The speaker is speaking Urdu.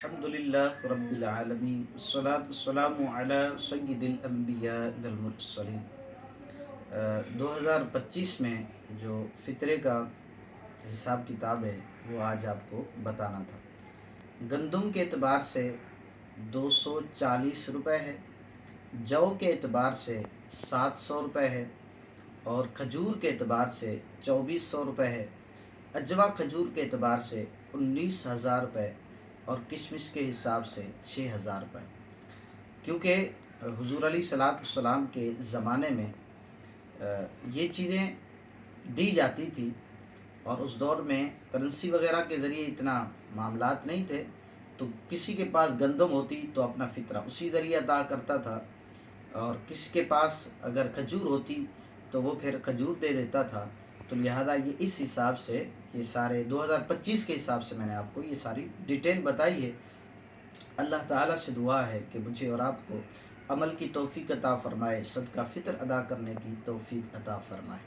الحمدللہ رب العالمین والصلاة والسلام علی سید الانبیاء والمرسلین۔ 2025 میں جو فطرے کا حساب کتاب ہے وہ آج آپ کو بتانا تھا۔ گندم کے اعتبار سے 240 روپے ہے، جو کے اعتبار سے 700 روپے ہے، اور کھجور کے اعتبار سے 2400 روپے ہے، اجوا کھجور کے اعتبار سے 19,000 روپے، اور کشمش کے حساب سے 6,000 روپے۔ کیونکہ حضور علیہ الصلوۃ والسلام کے زمانے میں یہ چیزیں دی جاتی تھی، اور اس دور میں کرنسی وغیرہ کے ذریعے اتنا معاملات نہیں تھے، تو کسی کے پاس گندم ہوتی تو اپنا فطرہ اسی ذریعے ادا کرتا تھا، اور کسی کے پاس اگر کھجور ہوتی تو وہ پھر کھجور دے دیتا تھا۔ تو لہذا یہ اس حساب سے یہ سارے 2025 کے حساب سے میں نے آپ کو یہ ساری ڈیٹیل بتائی ہے۔ اللہ تعالیٰ سے دعا ہے کہ مجھے اور آپ کو عمل کی توفیق عطا فرمائے، صدقہ فطر ادا کرنے کی توفیق عطا فرمائے۔